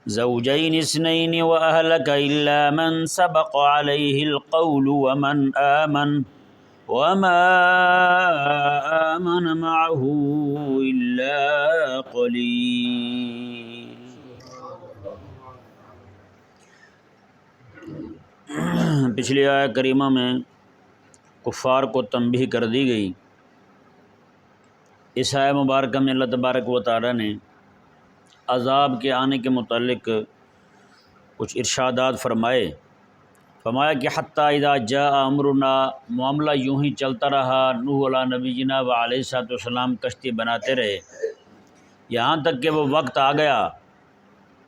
زوجین اثنین واہلک الا من سبق علیہ القول وما آمن معه الا قلیل۔ پچھلی آیہ کریمہ میں کفار کو تنبیہ کر دی گئی۔ اس آیہ مبارکہ میں اللہ تبارک و تعالی نے عذاب کے آنے کے متعلق کچھ ارشادات فرمایا کہ حتیٰ اذا جاء امرنا، معاملہ یوں ہی چلتا رہا، نوح علیہ نبینا و علیہ الصلوۃ والسلام کشتی بناتے رہے یہاں تک کہ وہ وقت آ گیا۔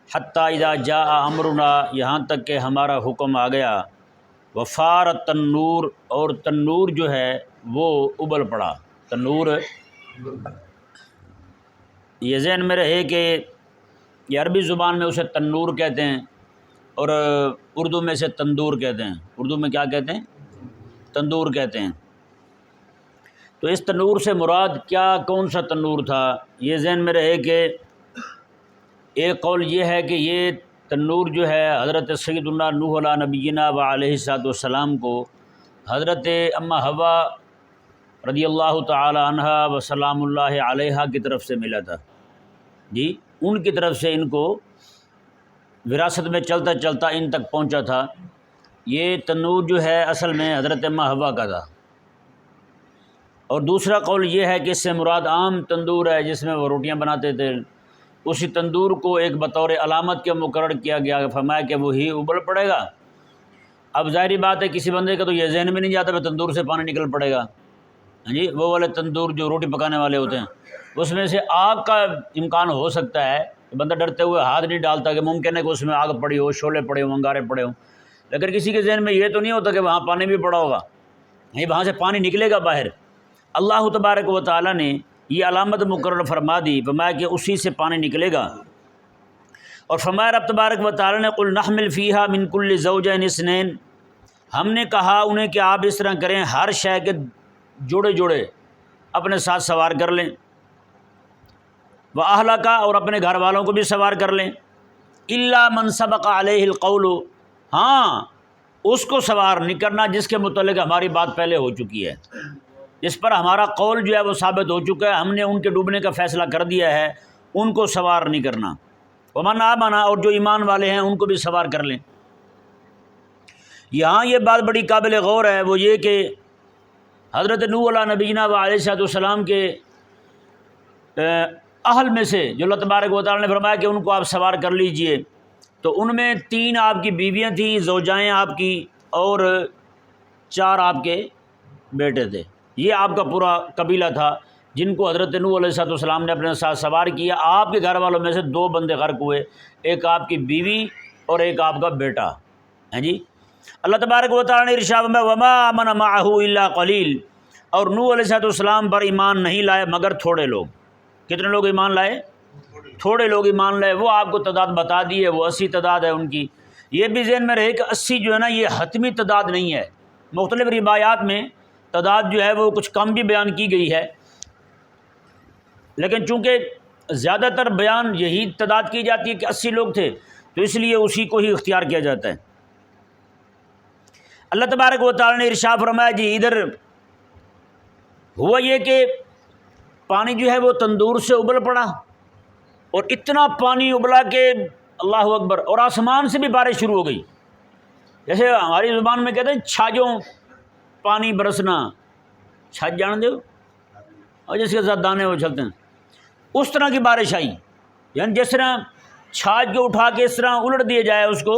حتیٰ اذا جاء امرنا، یہاں تک کہ ہمارا حکم آ گیا۔ وفار التنور، اور تنور جو ہے وہ ابل پڑا۔ تنور یہ ذہن میں رہے کہ یہ عربی زبان میں اسے تنور کہتے ہیں اور اردو میں اسے تندور کہتے ہیں۔ اردو میں کیا کہتے ہیں؟ تندور کہتے ہیں۔ تو اس تنور سے مراد کیا، کون سا تنور تھا، یہ ذہن میں رہے کہ ایک قول یہ ہے کہ یہ تنور جو ہے حضرت سیدنا نوح علیہ نبینا و علیہ الصلوۃ والسلام کو حضرت اماں حوا رضی اللہ تعالی عنہ و سلام اللہ علیہا کی طرف سے ملا تھا۔ جی، ان کی طرف سے ان کو وراثت میں چلتا چلتا ان تک پہنچا تھا۔ یہ تنور جو ہے اصل میں حضرت اماں حوا کا تھا۔ اور دوسرا قول یہ ہے کہ اس سے مراد عام تندور ہے جس میں وہ روٹیاں بناتے تھے، اسی تندور کو ایک بطور علامت کے مقرر کیا گیا، فرمایا کہ وہی ابل پڑے گا۔ اب ظاہری بات ہے کسی بندے کا تو یہ ذہن میں نہیں جاتا کہ تندور سے پانی نکل پڑے گا۔ جی، وہ والے تندور جو روٹی پکانے والے ہوتے ہیں اس میں سے آگ کا امکان ہو سکتا ہے، بندہ ڈرتے ہوئے ہاتھ نہیں ڈالتا کہ ممکن ہے کہ اس میں آگ پڑی ہو، شعلے پڑے ہوں، انگارے پڑے ہوں، لیکن کسی کے ذہن میں یہ تو نہیں ہوتا کہ وہاں پانی بھی پڑا ہوگا، نہیں، وہاں سے پانی نکلے گا باہر۔ اللہ تبارک و تعالیٰ نے یہ علامت مقرر فرما دی، فرمایا کہ اسی سے پانی نکلے گا۔ اور فرمایا رب تبارک و تعالیٰ نے قل نحمل فیہا من کل زوجین اثنین، ہم نے کہا انہیں کہ آپ اس طرح کریں، ہر شے کے جوڑے جوڑے اپنے ساتھ سوار کر لیں، وَأَهْلَكَ، اور اپنے گھر والوں کو بھی سوار کر لیں، إِلَّا مَنْ سَبَقَ عَلَيْهِ الْقَوْلُ، ہاں اس کو سوار نہیں کرنا جس کے متعلق ہماری بات پہلے ہو چکی ہے، جس پر ہمارا قول جو ہے وہ ثابت ہو چکا ہے، ہم نے ان کے ڈوبنے کا فیصلہ کر دیا ہے، ان کو سوار نہیں کرنا۔ وَمَنْ آمَنَ، اور جو ایمان والے ہیں ان کو بھی سوار کر لیں۔ یہاں یہ بات بڑی قابل غور ہے، وہ یہ کہ حضرت نوح علیہ نبینا و علیہ الصلوۃ والسلام کے اہل میں سے جو اللہ تبارک و تعالیٰ نے فرمایا کہ ان کو آپ سوار کر لیجئے، تو ان میں 3 آپ کی بیویاں تھیں، زوجائیں آپ کی، اور 4 آپ کے بیٹے تھے۔ یہ آپ کا پورا قبیلہ تھا جن کو حضرت نوح علیہ الصلوۃ والسلام نے اپنے ساتھ سوار کیا۔ آپ کے گھر والوں میں سے 2 بندے غرق ہوئے، ایک آپ کی بیوی اور ایک آپ کا بیٹا۔ ہیں جی، اللہ تبارک و تعالیٰ نے ارشاد میں وما آمن معہ الا قلیل، اور نوح علیہ الصلوۃ والسلام پر ایمان نہیں لائے مگر تھوڑے لوگ۔ کتنے لوگ ایمان لائے؟ تھوڑے لوگ ایمان لائے۔ وہ آپ کو تعداد بتا دی ہے، وہ 80 تعداد ہے ان کی۔ یہ بھی ذہن میں رہے کہ 80 جو ہے نا یہ حتمی تعداد نہیں ہے، مختلف روایات میں تعداد جو ہے وہ کچھ کم بھی بیان کی گئی ہے، لیکن چونکہ زیادہ تر بیان یہی تعداد کی جاتی ہے کہ 80 لوگ تھے، تو اس لیے اسی کو ہی اختیار کیا جاتا ہے۔ اللہ تبارک و تعالیٰ نے ارشاد فرمایا جی ادھر ہوا یہ کہ پانی جو ہے وہ تندور سے ابل پڑا، اور اتنا پانی ابلا کہ اللہ اکبر، اور آسمان سے بھی بارش شروع ہو گئی، جیسے ہماری زبان میں کہتے ہیں چھاجوں پانی برسنا، چھاج جان دو اور جس کے ساتھ دانے وہ چلتے ہیں، اس طرح کی بارش آئی، یعنی جس طرح چھاج کو اٹھا کے اس طرح الٹ دیا جائے، اس کو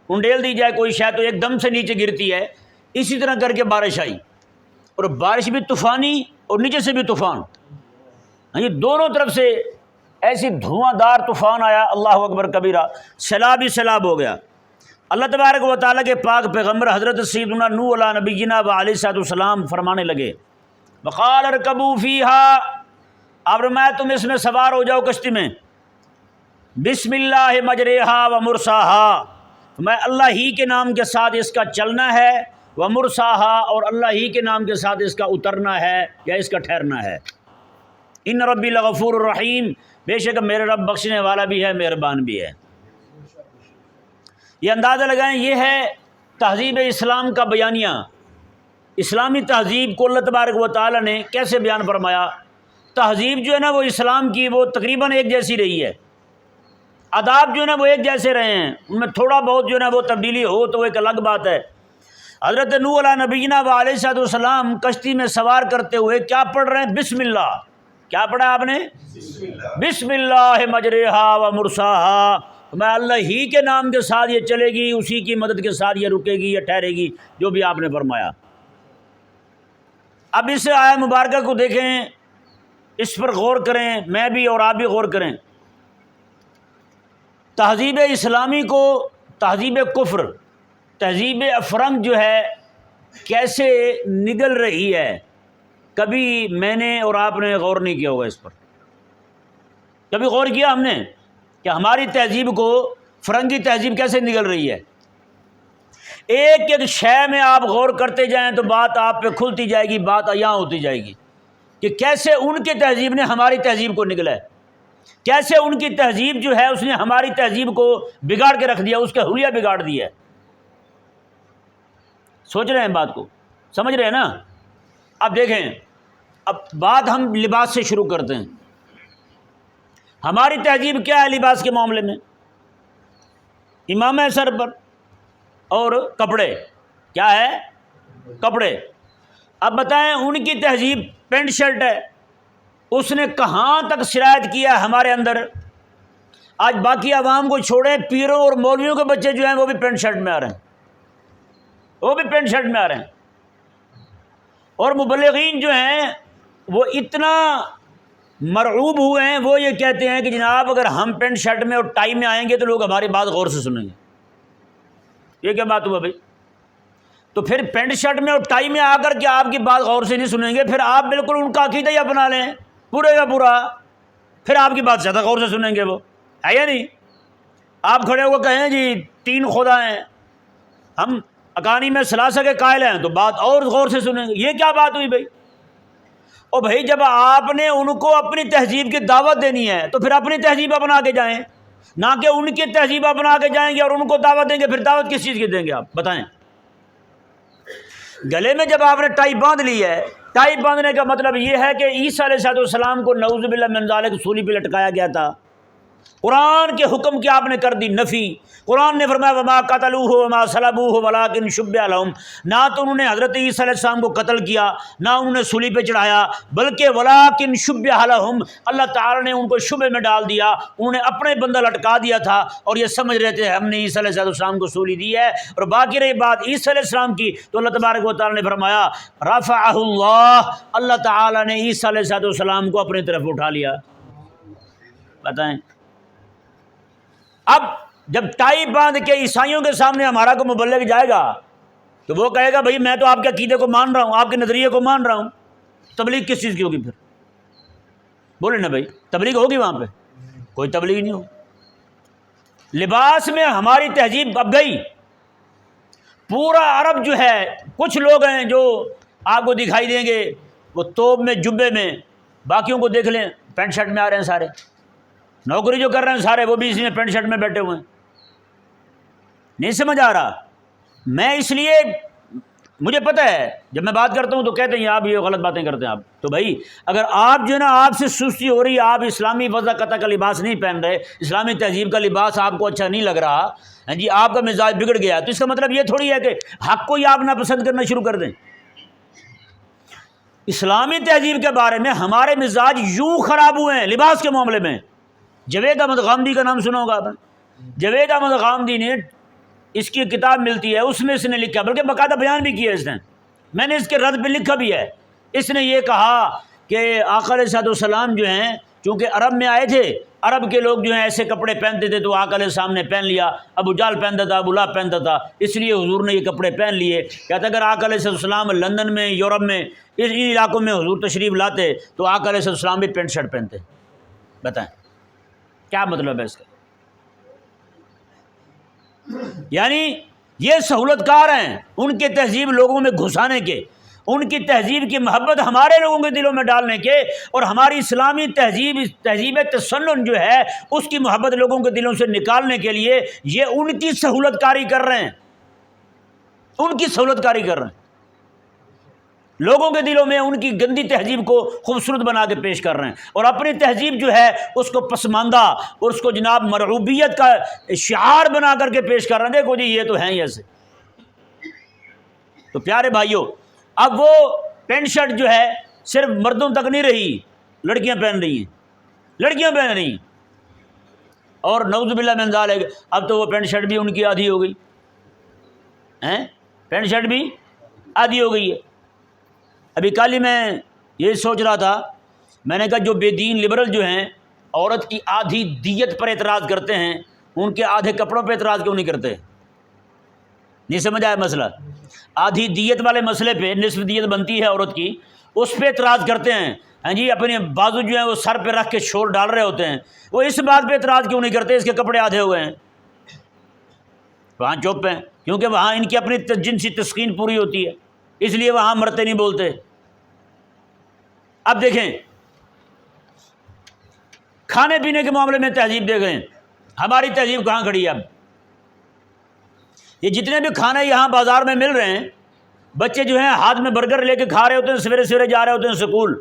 انڈیل دی جائے کوئی شے تو ایک دم سے نیچے گرتی ہے، اسی طرح کر کے بارش آئی، اور بارش بھی طوفانی اور نیچے سے بھی طوفان، یہ دونوں طرف سے ایسی دھواں دار طوفان آیا، اللہ اکبر کبیرہ، سیلاب ہی سیلاب ہو گیا۔ اللہ تبارک و تعالیٰ کے پاک پیغمبر حضرت سیدنا نوح علیہ نبینا و علیہ الصلوۃ والسلام فرمانے لگے وقال ارکبوا فیہا، آپ فرمایا تم اس میں سوار ہو جاؤ کشتی میں، بسم اللہ مجریہا و مرساہا، میں اللہ ہی کے نام کے ساتھ اس کا چلنا ہے، و مرساہا، اور اللہ ہی کے نام کے ساتھ اس کا اترنا ہے یا اس کا ٹھہرنا ہے، ان ربی لغفور الرحیم، بے شک میرے رب بخشنے والا بھی ہے، مہربان بھی ہے۔ یہ اندازہ لگائیں، یہ ہے تہذیب اسلام کا بیانیہ۔ اسلامی تہذیب کو اللہ تبارک و تعالیٰ نے کیسے بیان فرمایا؟ تہذیب جو ہے نا وہ اسلام کی وہ تقریباً ایک جیسی رہی ہے، آداب جو ہے نا وہ ایک جیسے رہے ہیں، ان میں تھوڑا بہت جو ہے نا وہ تبدیلی ہو تو ایک الگ بات ہے۔ حضرت نوح علیہ نبینا و علیہ الصلوۃ والسلام کشتی میں سوار کرتے ہوئے کیا پڑھ رہے ہیں؟ بسم اللہ۔ کیا پڑھا آپ نے؟ بسم اللہ مجریہا و مرساہا، میں اللہ ہی کے نام کے ساتھ یہ چلے گی، اسی کی مدد کے ساتھ یہ رکے گی، یہ ٹھہرے گی، جو بھی آپ نے فرمایا۔ اب اس آیت مبارکہ کو دیکھیں، اس پر غور کریں، میں بھی اور آپ بھی غور کریں۔ تہذیب اسلامی کو تہذیب کفر، تہذیب افرنگ جو ہے کیسے نگل رہی ہے، کبھی میں نے اور آپ نے غور نہیں کیا ہوگا اس پر۔ کبھی غور کیا ہم نے کہ ہماری تہذیب کو فرنگی تہذیب کیسے نگل رہی ہے؟ ایک ایک شے میں آپ غور کرتے جائیں تو بات آپ پہ کھلتی جائے گی، بات عیاں ہوتی جائے گی کہ کیسے ان کی تہذیب نے ہماری تہذیب کو نگلا ہے، کیسے ان کی تہذیب جو ہے اس نے ہماری تہذیب کو بگاڑ کے رکھ دیا، اس کا حلیہ بگاڑ دیا ہے۔ سوچ رہے ہیں بات کو، سمجھ رہے ہیں نا؟ اب دیکھیں، اب بات ہم لباس سے شروع کرتے ہیں۔ ہماری تہذیب کیا ہے لباس کے معاملے میں؟ امامہ سر پر اور کپڑے، کیا ہے؟ کپڑے۔ اب بتائیں، ان کی تہذیب پینٹ شرٹ ہے، اس نے کہاں تک سرایت کیا ہے ہمارے اندر؟ آج باقی عوام کو چھوڑیں، پیروں اور مولویوں کے بچے جو ہیں وہ بھی پینٹ شرٹ میں آ رہے ہیں، وہ بھی پینٹ شرٹ میں آ رہے ہیں، اور مبلغین جو ہیں وہ اتنا مرعوب ہوئے ہیں، وہ یہ کہتے ہیں کہ جناب اگر ہم پینٹ شرٹ میں اور ٹائی میں آئیں گے تو لوگ ہماری بات غور سے سنیں گے۔ یہ کیا بات ہوا بھائی؟ تو پھر پینٹ شرٹ میں اور ٹائی میں آ کر کے آپ کی بات غور سے نہیں سنیں گے، پھر آپ بالکل ان کا عقیدہ ہی اپنا لیں پورے کا پورا، پھر آپ کی بات زیادہ غور سے سنیں گے، وہ ہے یا نہیں؟ آپ کھڑے ہو کے کہیں جی 3 خدا ہیں، ہم اکانی میں ثلاثہ کے قائل ہیں، تو بات اور غور سے سنیں گے۔ یہ کیا بات ہوئی بھائی؟ اور بھائی جب آپ نے ان کو اپنی تہذیب کی دعوت دینی ہے تو پھر اپنی تہذیب اپنا کے جائیں، نہ کہ ان کی تہذیب اپنا کے جائیں گے اور ان کو دعوت دیں گے۔ پھر دعوت کس چیز کی دیں گے آپ بتائیں؟ گلے میں جب آپ نے ٹائی باندھ لی ہے، ٹائی باندھنے کا مطلب یہ ہے کہ عیسیٰ علیہ السلام کو نعوذ باللہ من ذالک سولی پہ لٹکایا گیا تھا، قرآن کے حکم کی آپ نے کر دی نفی۔ قرآن نے فرمایا وما قتلوہ وما صلبوہ ولکن شبہ لہم، نہ تو انہوں نے حضرت عیسیٰ علیہ السلام کو قتل کیا، نہ انہوں نے صلیب پہ چڑھایا، بلکہ ولکن شبہ لہم، اللہ تعالی نے ان کو شبہ میں ڈال دیا، انہوں نے اپنے بندہ لٹکا دیا تھا اور یہ سمجھ رہے تھے ہم نے عیسیٰ علیہ السلام کو سولی دی ہے۔ اور باقی رہی بات عیسیٰ علیہ السلام کی تو اللہ تبارک و تعالی نے فرمایا رفعہ اللہ، اللہ تعالی نے عیسیٰ علیہ السلام کو اپنی طرف اٹھا لیا۔ بتائیں، اب جب ٹائی باندھ کے عیسائیوں کے سامنے ہمارا کو مبلغ جائے گا تو وہ کہے گا بھائی میں تو آپ کے عقیدے کو مان رہا ہوں، آپ کے نظریے کو مان رہا ہوں، تبلیغ کس چیز کی ہوگی پھر؟ بولے نا بھائی، تبلیغ ہوگی وہاں پہ؟ کوئی تبلیغ نہیں ہوگی۔ لباس میں ہماری تہذیب اب گئی، پورا عرب جو ہے، کچھ لوگ ہیں جو آپ کو دکھائی دیں گے وہ توپ میں جبے میں، باقیوں کو دیکھ لیں پینٹ شرٹ میں آ رہے ہیں، سارے نوکری جو کر رہے ہیں سارے وہ بھی اسی میں پینٹ شرٹ میں بیٹھے ہوئے ہیں۔ نہیں سمجھ آ رہا؟ میں اس لیے مجھے پتہ ہے جب میں بات کرتا ہوں تو کہتے ہیں آپ یہ غلط باتیں کرتے ہیں آپ، تو بھائی اگر آپ جو ہے نا آپ سے سستی ہو رہی ہے، آپ اسلامی وضاقت کا لباس نہیں پہن رہے، اسلامی تہذیب کا لباس آپ کو اچھا نہیں لگ رہا، ہاں جی آپ کا مزاج بگڑ گیا، تو اس کا مطلب یہ تھوڑی ہے کہ حق کو ہی آپ ناپسند کرنا شروع کر دیں۔ اسلامی تہذیب کے بارے میں ہمارے مزاج یوں خراب ہوئے ہیں لباس کے معاملے میں۔ جاوید احمد غامدی کا نام سنا ہوگا آپ نے؟ جاوید احمد غامدی نے اس کی کتاب ملتی ہے، اس میں اس نے لکھا، بلکہ باقاعدہ بیان بھی کیا اس نے، میں نے اس کے رد پہ لکھا بھی ہے۔ اس نے یہ کہا کہ آقا علیہ السلام جو ہیں چونکہ عرب میں آئے تھے، عرب کے لوگ جو ہیں ایسے کپڑے پہنتے تھے تو آقا علیہ السلام نے پہن لیا، ابو جہل پہنتا تھا، ابو لہب پہنتا تھا، اس لیے حضور نے یہ کپڑے پہن لیے۔ کہتا اگر آقا علیہ السلام لندن میں، یورپ میں، ان علاقوں میں حضور تشریف لاتے تو آقا علیہ السلام بھی پینٹ شرٹ پہنتے۔ بتائیں کیا مطلب ہے اس کا؟ یعنی یہ سہولت کار ہیں ان کے تہذیب لوگوں میں گھسانے کے، ان کی تہذیب کی محبت ہمارے لوگوں کے دلوں میں ڈالنے کے اور ہماری اسلامی تہذیب تسنن جو ہے اس کی محبت لوگوں کے دلوں سے نکالنے کے لیے یہ ان کی سہولت کاری کر رہے ہیں، ان کی سہولت کاری کر رہے ہیں، لوگوں کے دلوں میں ان کی گندی تہذیب کو خوبصورت بنا کے پیش کر رہے ہیں، اور اپنی تہذیب جو ہے اس کو پسماندہ اور اس کو جناب مرعوبیت کا شعار بنا کر کے پیش کر رہے ہیں، دیکھو جی یہ تو ہیں ہی ایسے۔ تو پیارے بھائیوں، اب وہ پینٹ شرٹ جو ہے صرف مردوں تک نہیں رہی، لڑکیاں پہن رہی ہیں، لڑکیاں پہن رہی ہیں، اور نعوذ باللہ من ذالک اب تو وہ پینٹ شرٹ بھی ان کی آدھی ہو گئی ہیں، پینٹ شرٹ بھی آدھی ہو گئی ہے۔ ابھی کل ہی میں یہ سوچ رہا تھا، میں نے کہا جو بے دین لبرل جو ہیں عورت کی آدھی دیت پر اعتراض کرتے ہیں، ان کے آدھے کپڑوں پہ اعتراض کیوں نہیں کرتے؟ نہیں سمجھ آیا مسئلہ؟ آدھی دیت والے مسئلے پہ، نصف دیت بنتی ہے عورت کی، اس پہ اعتراض کرتے ہیں، ہاں جی، اپنے بازو جو ہیں وہ سر پہ رکھ کے شور ڈال رہے ہوتے ہیں، وہ اس بات پہ اعتراض کیوں نہیں کرتے اس کے کپڑے آدھے ہوئے ہیں؟ وہاں چپ ہیں، کیونکہ وہاں ان کی اپنی جنسی تسکین پوری ہوتی ہے، اس لیے وہاں مرتے نہیں بولتے۔ اب دیکھیں کھانے پینے کے معاملے میں تہذیب دیکھیں، ہماری تہذیب کہاں کھڑی ہے؟ اب یہ جتنے بھی کھانے یہاں بازار میں مل رہے ہیں، بچے جو ہیں ہاتھ میں برگر لے کے کھا رہے ہوتے ہیں، سویرے سویرے جا رہے ہوتے ہیں اسکول،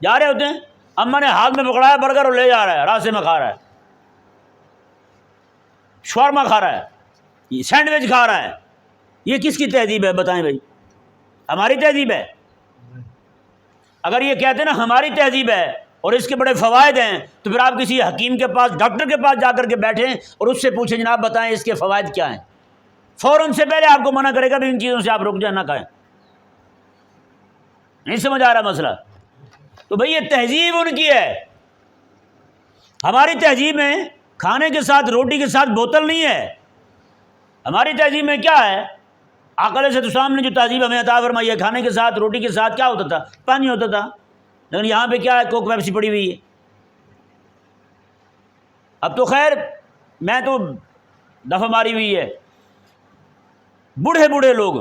جا رہے ہوتے ہیں، اماں نے ہاتھ میں پکڑایا برگر اور لے جا رہا ہے، راستے میں کھا رہا ہے، شورما کھا رہا ہے، سینڈوچ کھا رہا ہے۔ یہ کس کی تہذیب ہے بتائیں بھائی؟ ہماری تہذیب ہے؟ اگر یہ کہتے ہیں نا ہماری تہذیب ہے اور اس کے بڑے فوائد ہیں، تو پھر آپ کسی حکیم کے پاس، ڈاکٹر کے پاس جا کر کے بیٹھیں اور اس سے پوچھیں جناب بتائیں اس کے فوائد کیا ہیں، فوراً سے پہلے آپ کو منع کرے گا بھی ان چیزوں سے آپ رک جائیں، نہ کھائیں۔ نہیں سمجھ آ رہا مسئلہ؟ تو بھئی یہ تہذیب ان کی ہے، ہماری تہذیب میں کھانے کے ساتھ، روٹی کے ساتھ بوتل نہیں ہے۔ ہماری تہذیب میں کیا ہے؟ آقا علیہ السلام نے جو تہذیب ہمیں عطا فرمائی ہے، کھانے کے ساتھ، روٹی کے ساتھ کیا ہوتا تھا؟ پانی ہوتا تھا، لیکن یہاں پہ کیا ہے؟ کوک پیپسی پڑی ہوئی ہے۔ اب تو خیر میں تو دفعہ ماری ہوئی ہے، بوڑھے لوگ،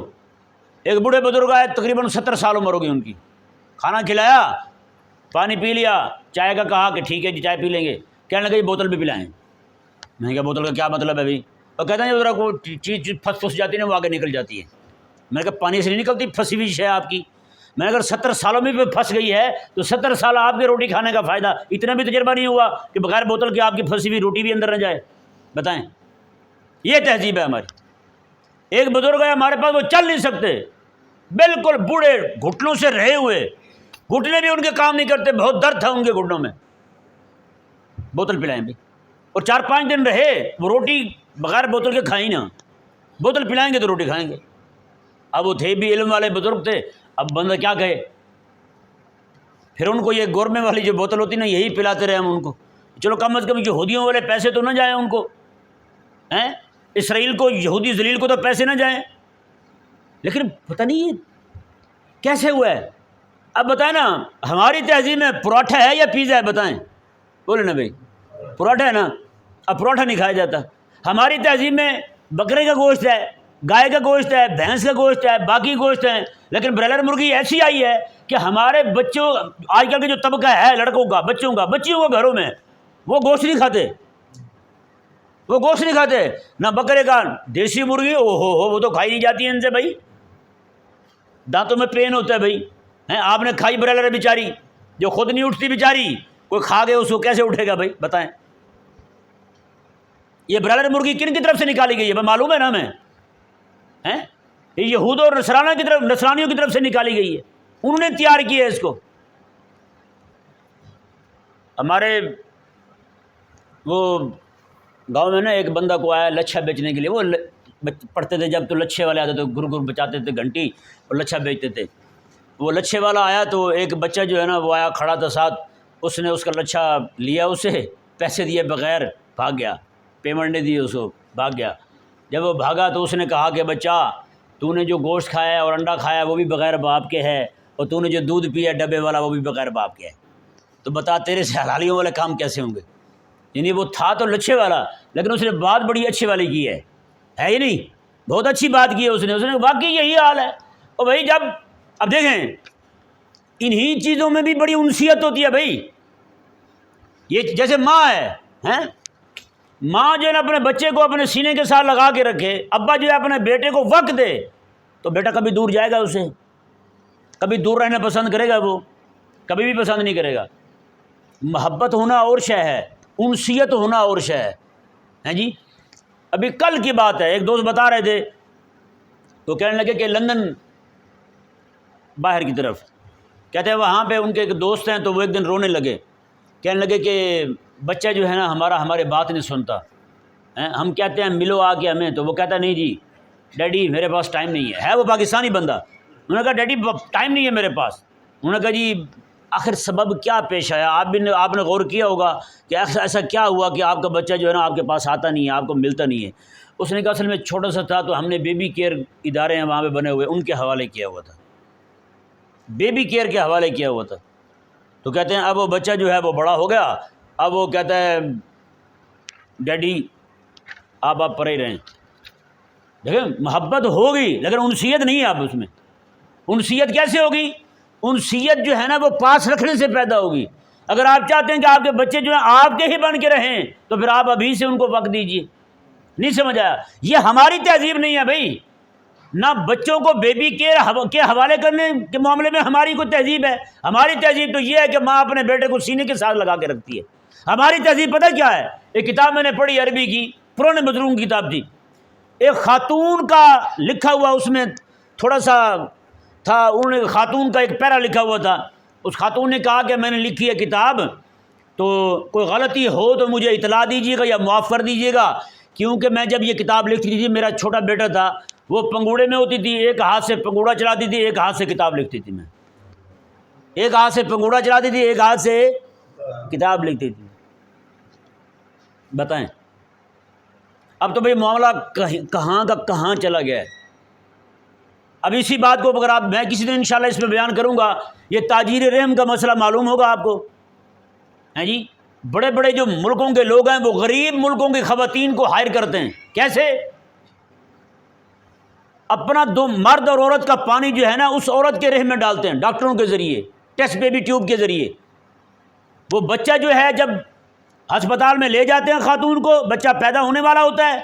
ایک بوڑھے بزرگ آئے، تقریباً 70 سال عمر ہوگی ان کی، کھانا کھلایا، پانی پی لیا، چائے کا کہا کہ ٹھیک ہے جی چائے پی لیں گے، کہنے لگے بوتل بھی پلائیں۔ میں نے کہا بوتل کا کیا مطلب ہے بھائی؟ اور کہتے ہیں ذرا کوئی چیز پھنس جاتی ہے نا وہ آگے نکل جاتی ہے۔ میں نے کہا پانی سے نہیں نکلتی، پھنسی ہوئی ہے آپ کی۔ میں نے اگر 70 سالوں میں بھی پھنس گئی ہے تو 70 سال آپ کے روٹی کھانے کا فائدہ، اتنا بھی تجربہ نہیں ہوا کہ بغیر بوتل کے آپ کی پھنسی ہوئی روٹی بھی اندر نہ جائے؟ بتائیں، یہ تہذیب ہے ہماری۔ ایک بزرگ ہے ہمارے پاس، وہ چل نہیں سکتے، بالکل بوڑھے، گھٹنوں سے رہے ہوئے، گھٹنے بھی ان کے کام نہیں کرتے، بہت درد تھا ان کے گھٹنوں میں، بوتل پلائیں بھی، اور 4-5 دن رہے، وہ روٹی بغیر بوتل کے کھائیں نا، بوتل پلائیں گے تو روٹی کھائیں گے۔ اب وہ تھے بھی علم والے بزرگ تھے، اب بندہ کیا کہے؟ پھر ان کو یہ گورمے والی جو بوتل ہوتی نا یہی پلاتے رہے ہم ان کو، چلو کم از کم یہودیوں والے پیسے تو نہ جائیں ان کو، ہیں اسرائیل کو، یہودی ذلیل کو تو پیسے نہ جائیں۔ لیکن پتہ نہیں یہ کیسے ہوا ہے؟ اب بتائیں نا، ہماری تہذیب میں پراٹھا ہے یا پیزا ہے؟ بتائیں، بولے نا بھائی، پراٹھا ہے نا، اب پراٹھا نہیں کھایا جاتا۔ ہماری تہذیب میں بکرے کا گوشت ہے، گائے کا گوشت ہے، بھینس کا گوشت ہے، باقی گوشت ہیں، لیکن برائلر مرغی ایسی آئی ہے کہ ہمارے بچوں، آج کل کے جو طبقہ ہے لڑکوں کا، بچیوں کا گھروں میں وہ گوشت نہیں کھاتے، وہ گوشت نہیں کھاتے، نہ بکرے کا، دیسی مرغی ہو وہ تو کھائی نہیں جاتی ہے ان سے بھائی، دانتوں میں پین ہوتا ہے بھائی، ہیں آپ نے کھائی برائلر بیچاری جو خود نہیں اٹھتی بیچاری، کوئی کھا گئے اس کو کیسے اٹھے گا بھائی؟ بتائیں، یہ برائلر مرغی کن کی طرف سے نکالی گئی ہے؟ معلوم ہے نا ہمیں، ہیں یہ یہود اور نصرانیوں کی طرف سے نکالی گئی ہے، انہوں نے تیار کی ہے اس کو۔ ہمارے وہ گاؤں میں نا ایک بندہ کو آیا لچھا بیچنے کے لیے، وہ پڑھتے تھے جب تو لچھے والے آتے تھے، گر بچاتے تھے گھنٹی اور لچھا بیچتے تھے۔ وہ لچھے والا آیا تو ایک بچہ جو ہے نا وہ آیا کھڑا تھا ساتھ، اس نے اس کا لچھا لیا، اسے پیسے دیے بغیر بھاگ گیا، پیمنٹ نہیں دی اس کو، بھاگ گیا۔ جب وہ بھاگا تو اس نے کہا کہ بچہ تو نے جو گوشت کھایا ہے اور انڈا کھایا ہے وہ بھی بغیر باپ کے ہے، اور تو نے جو دودھ پیا ڈبے والا وہ بھی بغیر باپ کے ہے، تو بتا تیرے سے حلالیوں والے کام کیسے ہوں گے؟ یعنی وہ تھا تو لچھے والا، لیکن اس نے بات بڑی اچھی والی کی ہے ہی نہیں، بہت اچھی بات کی ہے اس نے واقعی یہی حال ہے۔ اور بھائی جب اب دیکھیں انہی چیزوں میں بھی بڑی انسیت ہوتی ہے بھائی. یہ جیسے ماں ہے ہیں، ماں جو ہے نا اپنے بچے کو اپنے سینے کے ساتھ لگا کے رکھے، ابا جو ہے اپنے بیٹے کو وقت دے، تو بیٹا کبھی دور جائے گا اسے؟ کبھی دور رہنا پسند کرے گا؟ وہ کبھی بھی پسند نہیں کرے گا. محبت ہونا اور شے ہے، انسیت ہونا اور شے ہے جی. ابھی کل کی بات ہے، ایک دوست بتا رہے تھے، تو کہنے لگے کہ لندن باہر کی طرف، کہتے ہیں وہاں پہ ان کے ایک دوست ہیں، تو وہ ایک دن رونے لگے، کہنے لگے کہ بچہ جو ہے نا ہماری بات نہیں سنتا، ہم کہتے ہیں ملو آ کے ہمیں، تو وہ کہتا نہیں جی ڈیڈی میرے پاس ٹائم نہیں ہے وہ پاکستانی بندہ. انہوں نے کہا ڈیڈی ٹائم نہیں ہے میرے پاس. انہوں نے کہا جی آخر سبب کیا پیش آیا؟ آپ نے غور کیا ہوگا کہ ایسا کیا ہوا کہ آپ کا بچہ جو ہے نا آپ کے پاس آتا نہیں ہے، آپ کو ملتا نہیں ہے؟ اس نے کہا اصل میں چھوٹا سا تھا، تو ہم نے بیبی کیئر ادارے ہیں وہاں پہ بنے ہوئے، ان کے حوالے کیا ہوا تھا، بیبی کیئر کے حوالے کیا ہوا تھا. تو کہتے ہیں اب وہ بچہ جو ہے وہ بڑا ہو گیا، اب وہ کہتا ہے ڈیڈی آپ پڑے ہی رہیں. دیکھیں محبت ہوگی لیکن انسیت نہیں ہے. آپ اس میں انسیت کیسے ہوگی؟ انسیت جو ہے نا وہ پاس رکھنے سے پیدا ہوگی. اگر آپ چاہتے ہیں کہ آپ کے بچے جو ہیں آپ کے ہی بن کے رہیں، تو پھر آپ ابھی سے ان کو وقت دیجیے. نہیں سمجھ آیا؟ یہ ہماری تہذیب نہیں ہے بھائی. نہ بچوں کو بیبی کیئر کے حوالے کرنے کے معاملے میں ہماری کوئی تہذیب ہے. ہماری تہذیب تو یہ ہے کہ ماں اپنے بیٹے کو سینے کے ساتھ لگا کے رکھتی ہے. ہماری تہذیب پتہ کیا ہے؟ ایک کتاب میں نے پڑھی عربی کی، پرانے بزرگوں کی کتاب تھی، ایک خاتون کا لکھا ہوا، اس میں تھوڑا سا تھا، انہوں نے خاتون کا ایک پیرا لکھا ہوا تھا. اس خاتون نے کہا کہ میں نے لکھی ہے کتاب، تو کوئی غلطی ہو تو مجھے اطلاع دیجیے گا یا معاف کر دیجیے گا، کیونکہ میں جب یہ کتاب لکھتی تھی میرا چھوٹا بیٹا تھا، وہ پنگوڑے میں ہوتی تھی، ایک ہاتھ سے پنگوڑا چلاتی تھی، ایک ہاتھ سے کتاب لکھتی تھی. میں ایک ہاتھ سے پنگوڑا چلاتی تھی، ایک ہاتھ سے کتاب لکھتی تھی. بتائیں اب تو بھئی معاملہ کہاں کا کہاں چلا گیا ہے. اب اسی بات کو اگر میں کسی دن انشاءاللہ اس میں بیان کروں گا، یہ تاجیر رحم کا مسئلہ معلوم ہوگا آپ کو. ہیں جی بڑے بڑے جو ملکوں کے لوگ ہیں وہ غریب ملکوں کی خواتین کو ہائر کرتے ہیں. کیسے؟ اپنا دو مرد اور عورت کا پانی جو ہے نا اس عورت کے رحم میں ڈالتے ہیں، ڈاکٹروں کے ذریعے، ٹیسٹ بیبی ٹیوب کے ذریعے. وہ بچہ جو ہے جب ہسپتال میں لے جاتے ہیں خاتون کو، بچہ پیدا ہونے والا ہوتا ہے،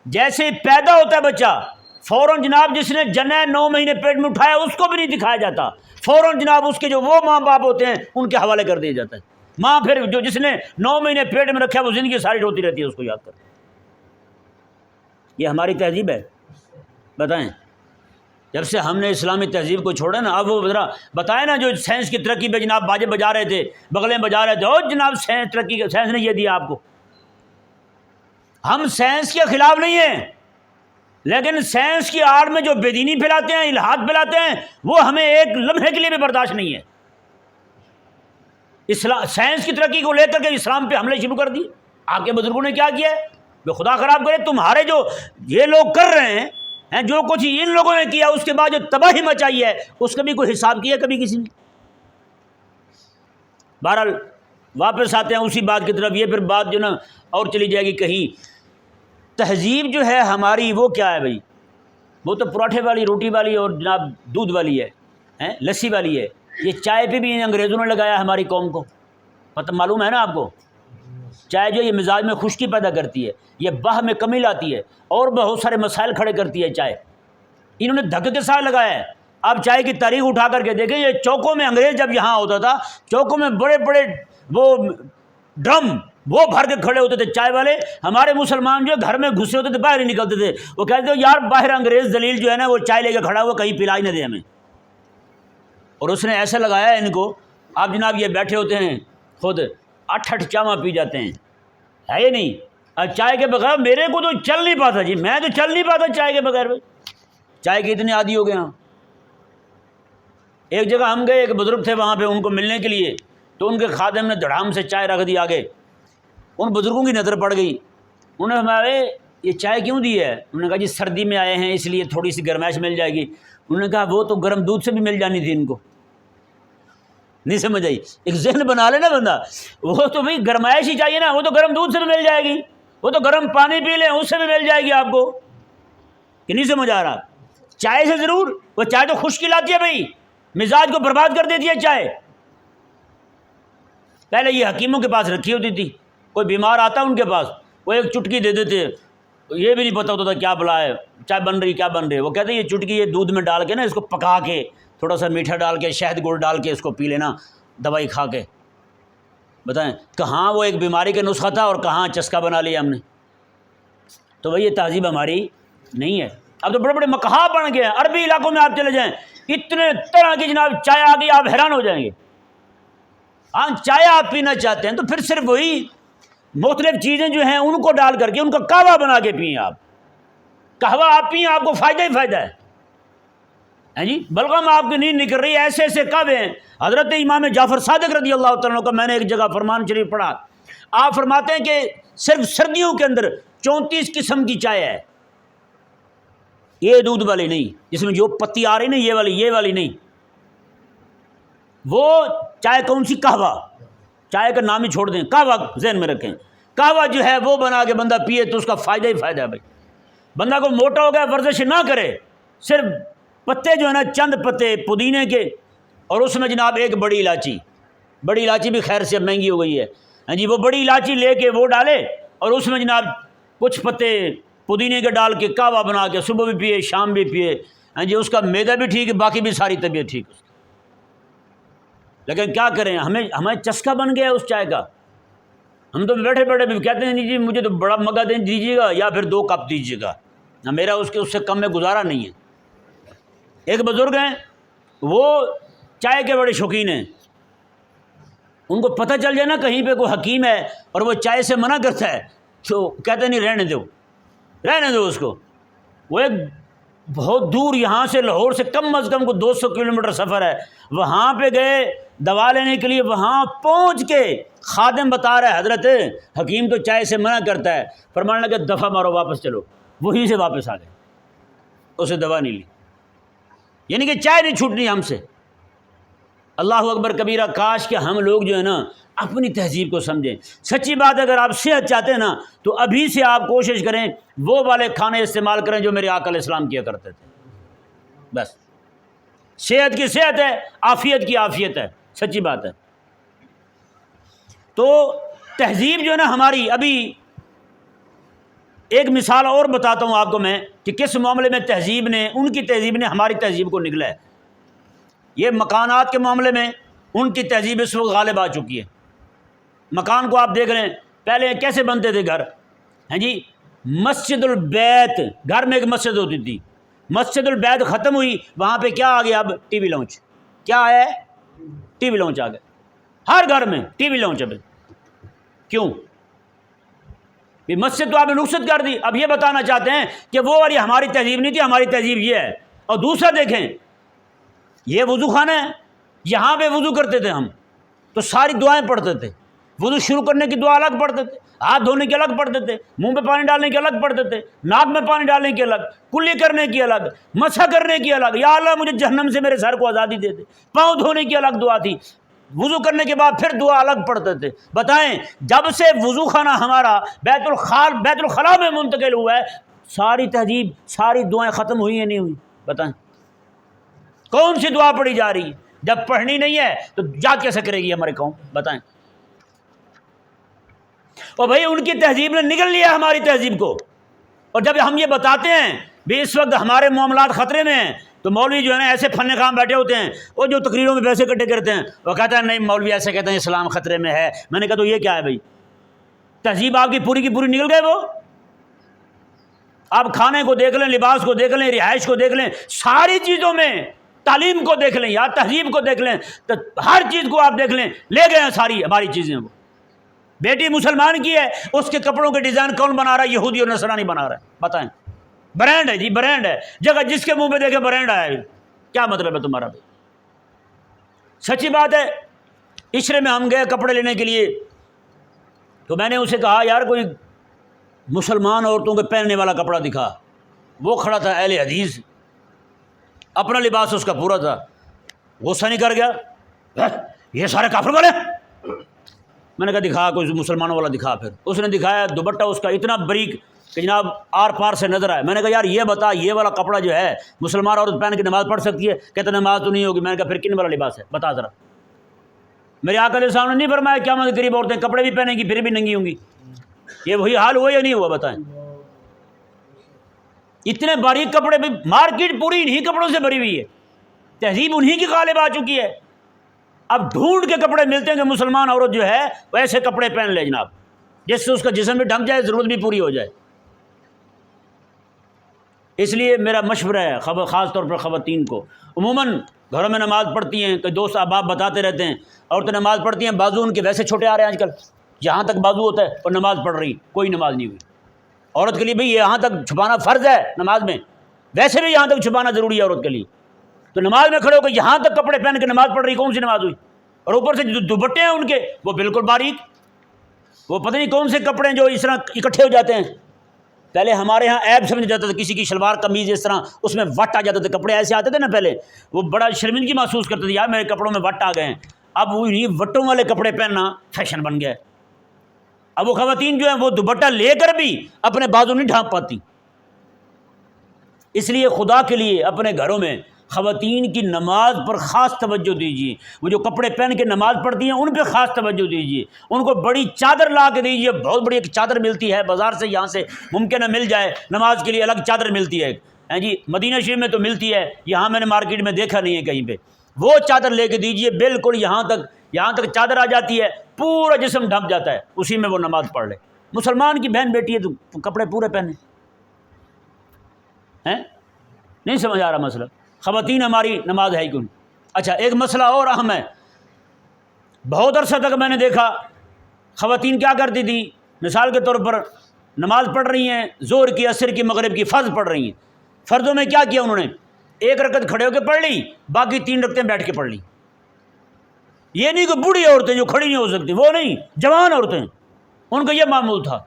جیسے ہی پیدا ہوتا ہے بچہ، فوراً جناب جس نے جنین 9 مہینے پیٹ میں اٹھایا اس کو بھی نہیں دکھایا جاتا، فوراً جناب اس کے جو وہ ماں باپ ہوتے ہیں ان کے حوالے کر دیا جاتا ہے. ماں پھر جو جس نے 9 مہینے پیٹ میں رکھا وہ زندگی ساری روتی رہتی ہے اس کو یاد کر. یہ ہماری تہذیب ہے. بتائیں جب سے ہم نے اسلامی تہذیب کو چھوڑا نا، اب وہ ذرا بتائیں نا جو سائنس کی ترقی پہ جناب باجے بجا رہے تھے، بغلیں بجا رہے تھے، اور جناب سائنس ترقی، سائنس نے یہ دیا آپ کو. ہم سائنس کے خلاف نہیں ہیں، لیکن سائنس کی آڑ میں جو بے دینی پھیلاتے ہیں، الحاد پھیلاتے ہیں، وہ ہمیں ایک لمحے کے لیے بھی برداشت نہیں ہے. سائنس کی ترقی کو لے کر کے اسلام پہ حملے شروع کر دیے. آپ کے بزرگوں نے کیا کیا ہے؟ بے خدا خراب کرے تمہارے جو یہ لوگ کر رہے ہیں، جو کچھ ان لوگوں نے کیا، اس کے بعد جو تباہی مچائی ہے اس کا بھی کوئی حساب کیا کبھی کسی نے؟ بہرحال واپس آتے ہیں اسی بات کی طرف. یہ پھر بات جو نا اور چلی جائے گی کہیں. تہذیب جو ہے ہماری وہ کیا ہے بھائی؟ وہ تو پراٹھے والی، روٹی والی اور جناب دودھ والی ہے، لسی والی ہے. یہ چائے پہ بھی انگریزوں نے لگایا ہماری قوم کو، پتہ معلوم ہے نا آپ کو. چائے جو یہ مزاج میں خشکی پیدا کرتی ہے، یہ باہ میں کمی لاتی ہے، اور بہت سارے مسائل کھڑے کرتی ہے چائے. انہوں نے دھک کے ساتھ لگایا ہے. آپ چائے کی تاریخ اٹھا کر کے دیکھیں، یہ چوکوں میں انگریز جب یہاں ہوتا تھا، چوکوں میں بڑے بڑے وہ ڈرم وہ بھر کے کھڑے ہوتے تھے چائے والے. ہمارے مسلمان جو گھر میں گھسے ہوتے تھے، باہر ہی نکلتے تھے. وہ کہتے تھے یار باہر انگریز ذلیل جو ہے نا وہ چائے لے کے کھڑا ہوا، کہیں پلا ہی نہ دے ہمیں. اور اس نے ایسا لگایا ہے ان کو. آپ جناب یہ بیٹھے ہوتے ہیں خود 8 چاواں پی جاتے ہیں، ہے یہ نہیں؟ چائے کے بغیر میرے کو تو چل نہیں پاتا جی، میں تو چل نہیں پاتا چائے کے بغیر. چائے کے اتنے عادی ہو گئے ہاں. ایک جگہ ہم گئے، ایک بزرگ تھے وہاں پہ، ان کو ملنے کے لیے، تو ان کے خادم نے دھڑام سے چائے رکھ دی آگے. ان بزرگوں کی نظر پڑ گئی. انہوں نے ہمارے یہ چائے کیوں دی ہے؟ انہوں نے کہا جی سردی میں آئے ہیں اس لیے تھوڑی سی گرمائش مل جائے گی. انہوں نے کہا وہ تو گرم دودھ سے بھی مل جانی تھی ان کو. نہیں سمجھ آئی؟ ایک ذہن بنا لے نا بندہ، وہ تو بھائی گرمائش ہی چاہیے نا، وہ تو گرم دودھ سے بھی مل جائے گی، وہ تو گرم پانی پی لیں اس سے بھی مل جائے گی آپ کو. کہ نہیں سمجھ آ رہا؟ چائے سے ضرور، وہ چائے تو خشکی لاتی ہے بھائی. مزاج کو برباد کر دیتی ہے چائے۔ پہلے یہ حکیموں کے پاس رکھی ہوتی تھی، کوئی بیمار آتا ان کے پاس، وہ ایک چٹکی دے دیتے، یہ بھی نہیں پتہ ہوتا تھا کیا بلا ہے، چائے بن رہی کیا بن رہی ہے، وہ کہتے ہیں یہ چٹکی یہ دودھ میں ڈال کے نا اس کو پکا کے تھوڑا سا میٹھا ڈال کے شہد گڑ ڈال کے اس کو پی لینا دوائی کھا کے۔ بتائیں کہاں وہ ایک بیماری کا نسخہ تھا اور کہاں چسکا بنا لیا ہم نے۔ تو بھائی یہ تہذیب ہماری نہیں ہے۔ اب تو بڑے بڑے مقہا بن گئے ہیں، عربی علاقوں میں آپ چلے جائیں اتنے طرح کی جناب چائے آ گئی، آپ حیران ہو جائیں گے۔ ہاں چائے آپ پینا چاہتے ہیں تو پھر صرف وہی مختلف چیزیں جو ہیں ان کو ڈال کر کے ان کا قہوہ بنا کے پئیں۔ آپ قہوہ آپ پئیں، آپ کو فائدہ ہی فائدہ ہے جی، بلغم آپ کی نیند نکل رہی ہے، ایسے ایسے قہوے ہیں۔ حضرت امام جعفر صادق رضی اللہ تعالیٰ عنہ کا میں نے ایک جگہ فرمان شریف پڑھا، آپ فرماتے ہیں کہ صرف سردیوں کے اندر 34 قسم کی چائے ہے، یہ دودھ والی نہیں جس میں جو پتی آ رہی نا یہ والی نہیں، وہ چائے کون سی؟ قہوہ۔ چائے کا نام ہی چھوڑ دیں، قہوہ ذہن میں رکھیں۔ قہوہ جو ہے وہ بنا کے بندہ پیے تو اس کا فائدہ ہی فائدہ ہے بھائی۔ بندہ کو موٹا ہو گیا ورزش نہ کرے، صرف پتے جو ہے نا چند پتے پودینے کے اور اس میں جناب ایک بڑی الائچی بھی خیر سے مہنگی ہو گئی ہے ہاں جی، وہ بڑی الائچی لے کے وہ ڈالے اور اس میں جناب کچھ پتے پودینے کے ڈال کے قہوہ بنا کے صبح بھی پیے شام بھی پیے ہاں جی، اس کا معدہ بھی ٹھیک ہے، باقی بھی ساری طبیعت ٹھیک ہے۔ لیکن کیا کریں، ہمیں چسکا بن گیا اس چائے کا۔ ہم تو بیٹھے بیٹھے بھی کہتے ہیں جی مجھے تو بڑا مگا دیں دیجیے گا یا پھر 2 کپ دیجیے گا، میرا اس سے کم میں گزارا نہیں ہے۔ ایک بزرگ ہیں وہ چائے کے بڑے شوقین ہیں، ان کو پتہ چل جائے نا کہیں پہ کوئی حکیم ہے اور وہ چائے سے منع کرتا ہے تو کہتے نہیں رہنے دو اس کو۔ وہ ایک بہت دور یہاں سے لاہور سے کم از کم کو 200 کلومیٹر سفر ہے، وہاں پہ گئے دوا لینے کے لیے، وہاں پہنچ کے خادم بتا رہا ہے حضرت حکیم تو چائے سے منع کرتا ہے، فرمانے لگا دفعہ مارو واپس چلو، وہیں سے واپس آ گئے، اسے دوا نہیں لی۔ یعنی کہ چائے نہیں چھوٹنی ہم سے۔ اللہ اکبر کبیرہ، کاش کہ ہم لوگ جو ہے نا اپنی تہذیب کو سمجھیں۔ سچی بات ہے، اگر آپ صحت چاہتے ہیں نا تو ابھی سے آپ کوشش کریں وہ والے کھانے استعمال کریں جو میرے آقا علیہ السلام کیا کرتے تھے۔ بس صحت کی صحت ہے، عافیت کی عافیت ہے، سچی بات ہے۔ تو تہذیب جو ہے نا ہماری، ابھی ایک مثال اور بتاتا ہوں آپ کو میں کہ کس معاملے میں تہذیب نے، ان کی تہذیب نے ہماری تہذیب کو نگلا ہے۔ یہ مکانات کے معاملے میں ان کی تہذیب اس وقت غالب آ چکی ہے۔ مکان کو آپ دیکھ رہے ہیں، پہلے کیسے بنتے تھے گھر ہیں جی، مسجد البیت، گھر میں ایک مسجد ہوتی تھی، مسجد البیت ختم ہوئی، وہاں پہ کیا آ گیا؟ اب ٹی وی لاؤنج۔ کیا آیا ہے؟ ٹی وی لاؤنج آ گیا، ہر گھر میں ٹی وی لاؤنج۔ اب کیوں؟ مسجد تو آپ نے رخصت کر دی۔ اب یہ بتانا چاہتے ہیں کہ وہ والی ہماری تہذیب نہیں تھی، ہماری تہذیب یہ ہے۔ اور دوسرا دیکھیں، یہ وضو خانہ ہے، یہاں پہ وضو کرتے تھے ہم تو ساری دعائیں پڑھتے تھے، وضو شروع کرنے کی دعا الگ پڑھتے تھے، ہاتھ دھونے کی الگ پڑھتے تھے، منہ پہ پانی ڈالنے کی الگ پڑھتے تھے، ناک میں پانی ڈالنے کی الگ، کلی کرنے کی الگ، مسح کرنے کی الگ، یا اللہ مجھے جہنم سے میرے سر کو آزادی دے دے، پاؤں دھونے کی الگ دعا تھی، وضو کرنے کے بعد پھر دعا الگ پڑھتے تھے۔ بتائیں جب سے وضو خانہ ہمارا بیت الخلاء میں منتقل ہوا ہے، ساری تہذیب، ساری دعائیں ختم ہوئی یا نہیں ہوئی؟ بتائیں کون سی دعا پڑھی جا رہی ہے؟ جب پڑھنی نہیں ہے تو یاد کیسے کرے گی ہمارے قوم؟ بتائیں۔ اور بھائی ان کی تہذیب نے نگل لیا ہماری تہذیب کو، اور جب ہم یہ بتاتے ہیں بھی اس وقت ہمارے معاملات خطرے میں ہیں تو مولوی جو ہے نا ایسے فن خام بیٹھے ہوتے ہیں، وہ جو تقریروں میں پیسے اکٹھے کرتے ہیں، وہ کہتا ہے نہیں مولوی ایسے کہتے ہیں اسلام خطرے میں ہے۔ میں نے کہا تو یہ کیا ہے بھائی؟ تہذیب آپ کی پوری نگل گئے۔ وہ آپ کھانے کو دیکھ لیں، لباس کو دیکھ لیں، رہائش کو دیکھ لیں، ساری چیزوں میں، تعلیم کو دیکھ لیں یا تہذیب کو دیکھ لیں، تو ہر چیز کو آپ دیکھ لیں، لے گئے ہیں ساری ہماری چیزیں۔ وہ بیٹی مسلمان کی ہے، اس کے کپڑوں کے ڈیزائن کون بنا رہا ہے؟ یہودی اور نصرانی بنا رہا ہے۔ بتائیں، برانڈ ہے جی، برانڈ ہے، جگہ جس کے منہ پہ دیکھے برانڈ آیا ہے۔ کیا مطلب ہے تمہارا بھائی؟ سچی بات ہے، عشرے میں ہم گئے کپڑے لینے کے لیے تو میں نے اسے کہا یار کوئی مسلمان عورتوں کے پہننے والا کپڑا دکھا۔ وہ کھڑا تھا اہل حدیث، اپنا لباس اس کا پورا تھا، غصہ نہیں کر گیا یہ سارے کافر والے؟ میں نے کہا دکھا کوئی مسلمانوں والا دکھا۔ پھر اس نے دکھایا، دوپٹہ اس کا اتنا بریک کہ جناب آر پار سے نظر آئے. میں نے کہا یار یہ بتا یہ والا کپڑا جو ہے مسلمان عورت پہن کے نماز پڑھ سکتی ہے؟ کہتے نماز تو نہیں ہوگی. میں نے کہا پھر کن والا لباس ہے بتا ذرا. میرے آقا علیہ السلام نے نہیں فرمایا قیامت قریب عورتیں کپڑے بھی پہنیں گی پھر بھی ننگی ہوں گی؟ یہ وہی حال ہوا یا نہیں ہوا بتائیں؟ اتنے باریک کپڑے بھی، مارکیٹ پوری انہی کپڑوں سے بھری ہوئی ہے، تہذیب انہی کی غالب آ چکی ہے. اب ڈھونڈ کے کپڑے ملتے ہیں کہ مسلمان عورت جو ہے ویسے کپڑے پہن لے جناب، جس سے اس کا جسم بھی ڈھک جائے، ضرورت بھی پوری ہو جائے. اس لیے میرا مشورہ ہے خاص طور پر خواتین کو، عموماً گھروں میں نماز پڑھتی ہیں، کہ دوست احباب بتاتے رہتے ہیں عورتیں نماز پڑھتی ہیں، بازو ان کے ویسے چھوٹے آ رہے ہیں آج کل، جہاں تک بازو ہوتا ہے اور نماز پڑھ رہی، کوئی نماز نہیں ہوئی. عورت کے لیے بھئی یہاں تک چھپانا فرض ہے نماز میں، ویسے بھی یہاں تک چھپانا ضروری ہے عورت کے لیے. تو نماز میں کھڑے ہو کے یہاں تک کپڑے پہن کے نماز پڑھ رہی، کون سی نماز ہوئی؟ اور اوپر سے جو دوپٹے ہیں ان کے وہ بالکل باریک، وہ پتہ نہیں کون سے کپڑے ہیں جو اس طرح اکٹھے ہو جاتے ہیں. پہلے ہمارے ہاں عیب سمجھ جاتا تھا، کسی کی شلوار قمیض اس طرح اس میں وٹ آ جاتے تھے، کپڑے ایسے آتے تھے نا پہلے، وہ بڑا شرمندگی محسوس کرتے تھے یار میرے کپڑوں میں وٹ آ گئے ہیں. اب وہی وٹوں والے کپڑے پہننا فیشن بن گیا ہے. اب وہ خواتین جو ہیں وہ دوپٹہ لے کر بھی اپنے بازو نہیں ڈھانپ پاتی. اس لیے خدا کے لیے اپنے گھروں میں خواتین کی نماز پر خاص توجہ دیجیے. وہ جو کپڑے پہن کے نماز پڑھتی ہیں ان پہ خاص توجہ دیجیے. ان کو بڑی چادر لا کے دیجیے، بہت بڑی ایک چادر ملتی ہے بازار سے، یہاں سے ممکن ہے مل جائے، نماز کے لیے الگ چادر ملتی ہے جی، مدینہ شریف میں تو ملتی ہے، یہاں میں نے مارکیٹ میں دیکھا نہیں ہے کہیں پہ. وہ چادر لے کے دیجیے، بالکل یہاں تک چادر آ جاتی ہے، پورا جسم ڈھک جاتا ہے، اسی میں وہ نماز پڑھ لے. مسلمان کی بہن بیٹی ہے تو کپڑے پورے پہنے ہیں. نہیں سمجھ آ رہا مسئلہ؟ خواتین ہماری نماز ہے کیوں؟ اچھا ایک مسئلہ اور اہم ہے. بہت عرصہ تک میں نے دیکھا خواتین کیا کرتی تھی، مثال کے طور پر نماز پڑھ رہی ہیں، ظہر کی، عصر کی، مغرب کی، فرض پڑھ رہی ہیں. فرضوں میں کیا کیا انہوں نے؟ ایک رکعت کھڑے ہو کے پڑھ لی، باقی 3 رکعتیں بیٹھ کے پڑھ لی. یہ نہیں کہ بوڑھی عورتیں جو کھڑی نہیں ہو سکتی، وہ نہیں، جوان عورتیں، ان کا یہ معمول تھا.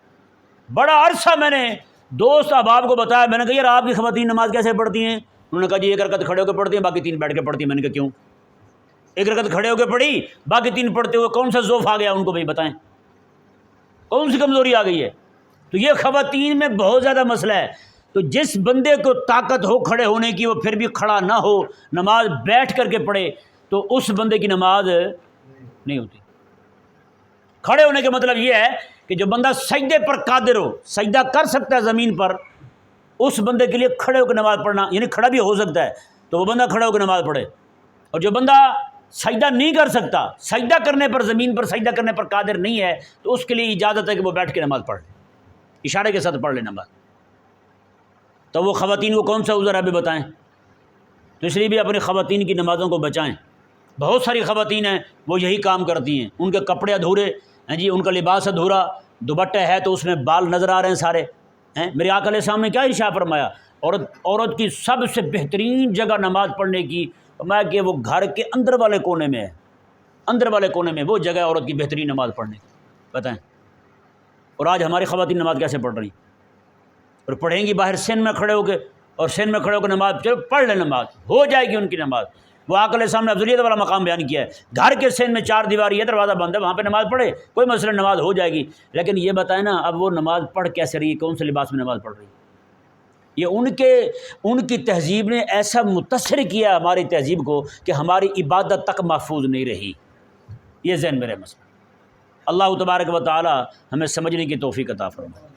بڑا عرصہ میں نے دوست احباب کو بتایا، میں نے کہا یار آپ کی خواتین نماز کیسے پڑھتی ہیں؟ انہوں نے کہا جی ایک رکعت کھڑے ہو کے پڑھتی ہیں، باقی 3 بیٹھ کے پڑھتی ہیں. میں نے کہا کیوں؟ ایک رکعت کھڑے ہو کے پڑھی، باقی 3 پڑھتے ہوئے کون سا ذوف آ گیا ان کو؟ بھائی بتائیں کون سی کمزوری آ گئی ہے؟ تو یہ خواتین میں بہت زیادہ مسئلہ ہے. تو جس بندے کو طاقت ہو کھڑے ہونے کی، وہ پھر بھی کھڑا نہ ہو، نماز بیٹھ کر کے پڑھے، تو اس بندے کی نماز نہیں ہوتی. کھڑے ہونے کا مطلب یہ ہے کہ جو بندہ سجدے پر قادر ہو، سجدہ کر سکتا ہے زمین پر، اس بندے کے لیے کھڑے ہو کے نماز پڑھنا، یعنی کھڑا بھی ہو سکتا ہے تو وہ بندہ کھڑے ہو کے نماز پڑھے. اور جو بندہ سجدہ نہیں کر سکتا، سجدہ کرنے پر، زمین پر سجدہ کرنے پر قادر نہیں ہے، تو اس کے لیے اجازت ہے کہ وہ بیٹھ کے نماز پڑھ لے، اشارے کے ساتھ پڑھ لے نماز. تو وہ خواتین کو کون سا عذر ہے بھی بتائیں؟ تو اس لیے بھی اپنی خواتین کی نمازوں کو بچائیں. بہت ساری خواتین ہیں وہ یہی کام کرتی ہیں، ان کے کپڑے ادھورے ہیں جی، ان کا لباس ادھورا، دوپٹہ ہے تو اس میں بال نظر آ رہے ہیں سارے ہیں. میرے آقا علیہ السلام نے کیا ارشاد فرمایا؟ عورت کی سب سے بہترین جگہ نماز پڑھنے کی فرمایا کہ وہ گھر کے اندر والے کونے میں ہے، اندر والے کونے میں وہ جگہ ہے عورت کی بہترین نماز پڑھنے کی. بتائیں. اور آج ہماری خواتین نماز کیسے پڑھ رہی ہیں؟ اور پڑھیں گی باہر سین میں کھڑے ہو کے، اور سین میں کھڑے ہو کے نماز، چلو پڑھ لیں، نماز ہو جائے گی ان کی نماز. وہ آقا علیہ السلام نے افضلیت والا مقام بیان کیا ہے. گھر کے سین میں 4 دیواری ہے، دروازہ بند ہے، وہاں پہ نماز پڑھے، کوئی مسئلہ، نماز ہو جائے گی. لیکن یہ بتائیں نا، اب وہ نماز پڑھ کیسے رہی ہے، کون سے لباس میں نماز پڑھ رہی ہے؟ یہ ان کی تہذیب نے ایسا متاثر کیا ہماری تہذیب کو کہ ہماری عبادت تک محفوظ نہیں رہی. یہ ذہن میں رہے مسئلہ. اللہ تبارک و تعالی ہمیں سمجھنے کی توفیق عطا فرمائے.